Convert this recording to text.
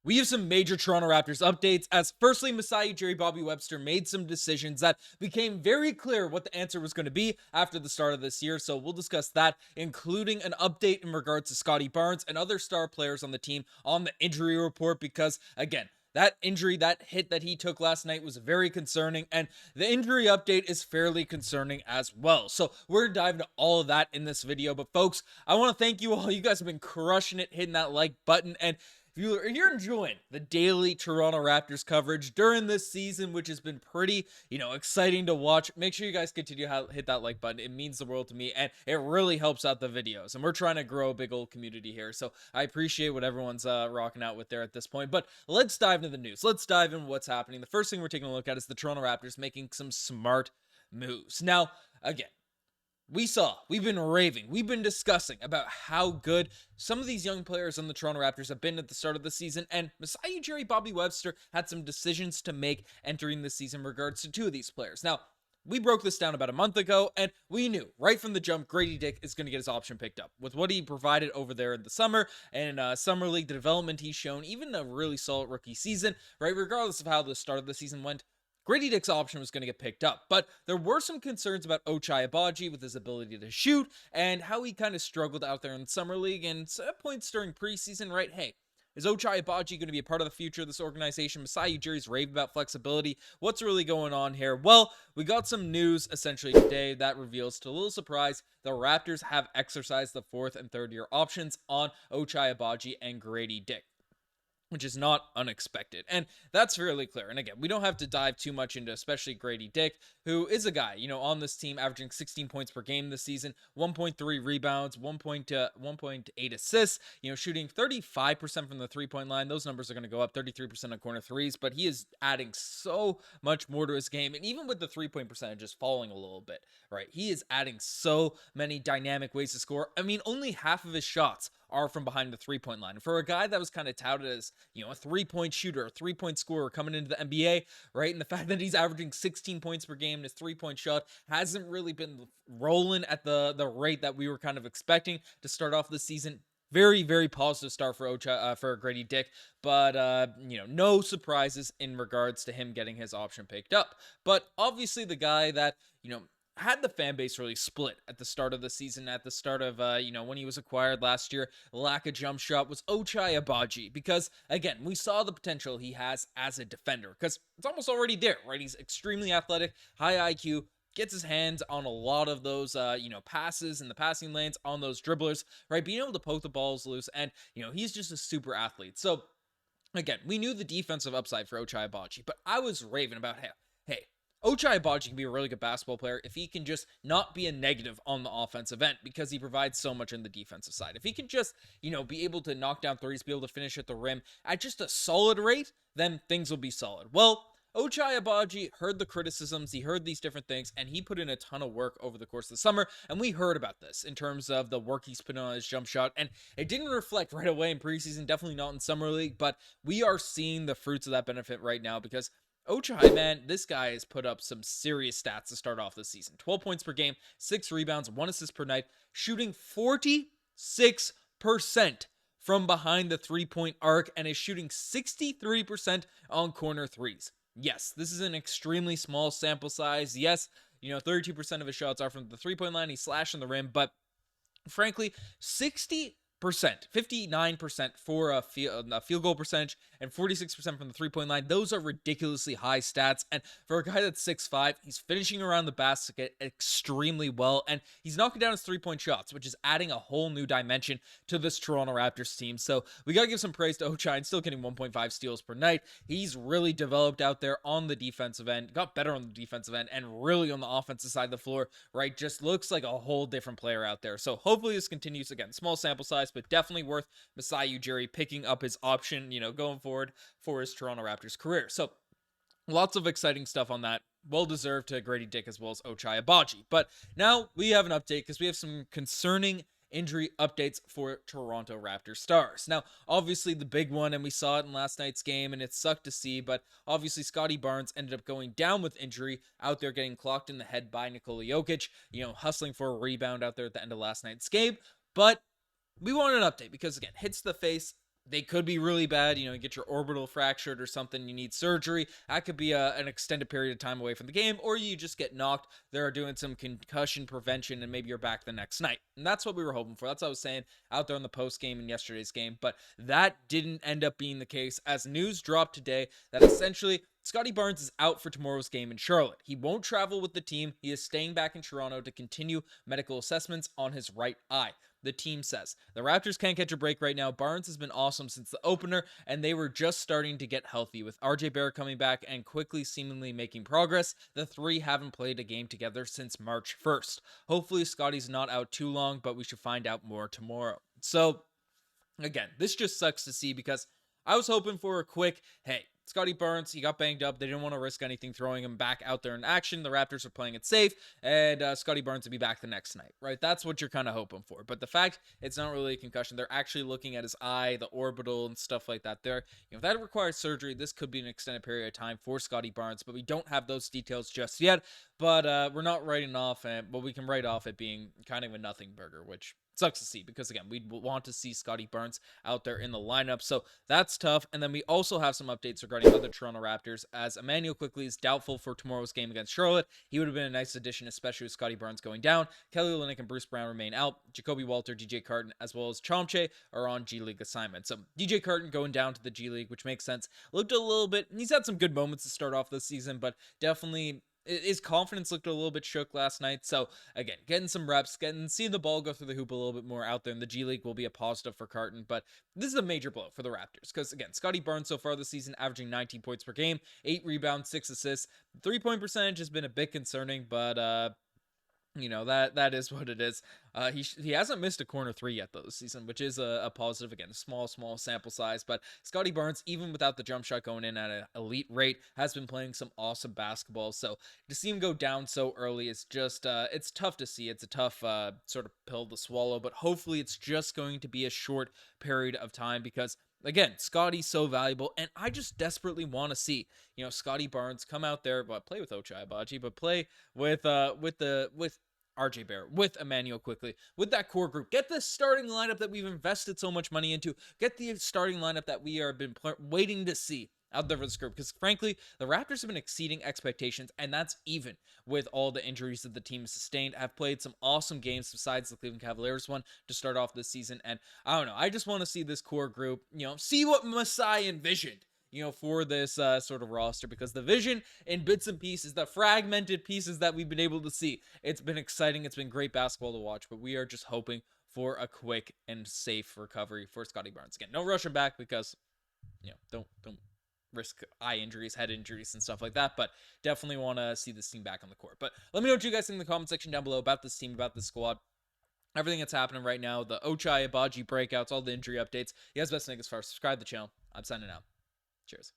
We have some major Toronto Raptors updates as firstly, Masai Ujiri Bobby Webster made some decisions that became very clear what the answer was going to be after the start of this year. So we'll discuss that, including an update in regards to Scottie Barnes and other star players on the team on the injury report, because again, that injury, that hit that he took last night was very concerning, and the injury update is fairly concerning as well. So we're diving into all of that in this video. But folks, I want to thank you all. You guys have been crushing it, hitting that like button, and if you're enjoying the daily Toronto Raptors coverage during this season, which has been pretty, exciting to watch, make sure you guys continue to hit that like button. It means the world to me, and it really helps out the videos. And we're trying to grow a big old community here, so I appreciate what everyone's rocking out with there at this point. But let's dive into the news. Let's dive into what's happening. The first thing we're taking a look at is the Toronto Raptors making some smart moves. Now, again, we've been raving, we've been discussing about how good some of these young players on the Toronto Raptors have been at the start of the season, and Masai Ujiri Bobby Webster had some decisions to make entering the season in regards to two of these players. Now, we broke this down about a month ago, and we knew right from the jump Gradey Dick is going to get his option picked up. With what he provided over there in the summer and Summer League, the development he's shown, even a really solid rookie season, right? Regardless of how the start of the season went, Gradey Dick's option was going to get picked up, but there were some concerns about Ochai Agbaji with his ability to shoot and how he kind of struggled out there in Summer League and at points during preseason, right? Hey, is Ochai Agbaji going to be a part of the future of this organization? Masai Ujiri's rave about flexibility. What's really going on here? Well, we got some news essentially today that reveals, to a little surprise, the Raptors have exercised the fourth and third year options on Ochai Agbaji and Gradey Dick, which is not unexpected. And that's fairly clear. And again, we don't have to dive too much into especially Gradey Dick, who is a guy, on this team averaging 16 points per game this season, 1.3 rebounds, 1.8 assists, shooting 35% from the three-point line. Those numbers are going to go up, 33% on corner threes, but he is adding so much more to his game. And even with the three-point percentages falling a little bit, right, he is adding so many dynamic ways to score. I mean, only half of his shots are from behind the three-point line. For a guy that was kind of touted as, a three-point shooter, a three-point scorer coming into the NBA, right? And the fact that he's averaging 16 points per game and his three-point shot hasn't really been rolling at the rate that we were kind of expecting to start off the season. Very, very positive start for Gradey Dick, but no surprises in regards to him getting his option picked up. But obviously the guy that, had the fan base really split at the start of the season, at the start of, when he was acquired last year, lack of jump shot, was Ochai Agbaji. Because, again, we saw the potential he has as a defender, because it's almost already there, right? He's extremely athletic, high IQ, gets his hands on a lot of those, passes in the passing lanes, on those dribblers, right? Being able to poke the balls loose, and, he's just a super athlete. So, again, we knew the defensive upside for Ochai Agbaji, but I was raving about, hey, Ochai Agbaji can be a really good basketball player if he can just not be a negative on the offensive end, because he provides so much on the defensive side. If he can just, be able to knock down threes, be able to finish at the rim at just a solid rate, then things will be solid. Well, Ochai Agbaji heard the criticisms, he heard these different things, and he put in a ton of work over the course of the summer, and we heard about this in terms of the work he's put on his jump shot, and it didn't reflect right away in preseason, definitely not in Summer League, but we are seeing the fruits of that benefit right now, because Ochai, man, this guy has put up some serious stats to start off the season. 12 points per game, 6 rebounds, 1 assist per night, shooting 46% from behind the three-point arc, and is shooting 63% on corner threes. Yes, this is an extremely small sample size. Yes, 32% of his shots are from the three-point line. He's slashing the rim, but frankly, 59% for a field goal percentage, and 46% from the three-point line. Those are ridiculously high stats, and for a guy that's 6'5", he's finishing around the basket extremely well, and he's knocking down his three-point shots, which is adding a whole new dimension to this Toronto Raptors team. So we gotta give some praise to Ochai, and still getting 1.5 steals per night. He's really developed out there on the defensive end, got better on the defensive end, and really on the offensive side of the floor, right? Just looks like a whole different player out there. So hopefully this continues. Again, small sample size, but definitely worth Masai Ujiri picking up his option, going forward for his Toronto Raptors career. So lots of exciting stuff on that. Well deserved to Gradey Dick as well as Ochai Agbaji. But now we have an update, because we have some concerning injury updates for Toronto Raptors stars. Now, obviously the big one, and we saw it in last night's game, and it sucked to see, but obviously Scottie Barnes ended up going down with injury, out there getting clocked in the head by Nikola Jokic, hustling for a rebound out there at the end of last night's game. But we wanted an update because, again, hits to the face, they could be really bad. You get your orbital fractured or something. You need surgery. That could be an extended period of time away from the game, or you just get knocked. They're doing some concussion prevention, and maybe you're back the next night. And that's what we were hoping for. That's what I was saying out there in the post game in yesterday's game. But that didn't end up being the case, as news dropped today that essentially Scottie Barnes is out for tomorrow's game in Charlotte. He won't travel with the team. He is staying back in Toronto to continue medical assessments on his right eye. The team says the Raptors can't catch a break right now. Barnes has been awesome since the opener, and they were just starting to get healthy. With Barrett coming back and Quickley seemingly making progress, the three haven't played a game together since March 1st. Hopefully Scottie's not out too long, but we should find out more tomorrow. So again, this just sucks to see, because I was hoping for a quick, hey, Scottie Barnes, he got banged up. They didn't want to risk anything throwing him back out there in action. The Raptors are playing it safe, and Scottie Barnes will be back the next night, right? That's what you're kind of hoping for. But the fact it's not really a concussion, they're actually looking at his eye, the orbital, and stuff like that. If that requires surgery, this could be an extended period of time for Scottie Barnes, but we don't have those details just yet. But we're not writing off, but we can write off it being kind of a nothing burger, which sucks to see, because again, we want to see Scottie Barnes out there in the lineup, so that's tough. And then we also have some updates regarding other Toronto Raptors, as Immanuel Quickley is doubtful for tomorrow's game against Charlotte. He would have been a nice addition, especially with Scottie Barnes going down. Kelly Olynyk and Bruce Brown remain out. Jakob Poeltl, DJ Carton, as well as Chomche are on G League assignment. So DJ Carton going down to the G League, which makes sense. Looked a little bit, he's had some good moments to start off this season, but definitely his confidence looked a little bit shook last night. So again, getting some reps, seeing the ball go through the hoop a little bit more out there in the G League will be a positive for Carton. But this is a major blow for the Raptors, because again, Scottie Barnes so far this season averaging 19 points per game, 8 rebounds, 6 assists. 3-point percentage has been a bit concerning, but that is what it is. He hasn't missed a corner three yet though this season, which is a positive. Again, a small sample size, but Scottie Barnes, even without the jump shot going in at an elite rate, has been playing some awesome basketball. So to see him go down so early is just it's tough to see. It's a tough sort of pill to swallow, but hopefully it's just going to be a short period of time, because again, Scottie's so valuable, and I just desperately want to see, Scottie Barnes come out there, but play with Ochai Agbaji, but play with RJ Barrett, with Immanuel Quickley, with that core group. Get the starting lineup that we've invested so much money into. Get the starting lineup that we have been waiting to see out there for this group, because frankly, the Raptors have been exceeding expectations, and that's even with all the injuries that the team has sustained. Have played some awesome games besides the Cleveland Cavaliers one to start off this season, and I don't know, I just want to see this core group, see what Masai envisioned, for this sort of roster, because the vision in bits and pieces, the fragmented pieces that we've been able to see, it's been exciting, it's been great basketball to watch, but we are just hoping for a quick and safe recovery for Scottie Barnes. Again, no rushing back, because don't risk eye injuries, head injuries, and stuff like that, but definitely want to see this team back on the court. But let me know what you guys think in the comment section down below about this team, about this squad, everything that's happening right now, the Ochai Agbaji breakouts, all the injury updates. You guys best thing as far as subscribe to the channel. I'm signing out. Cheers.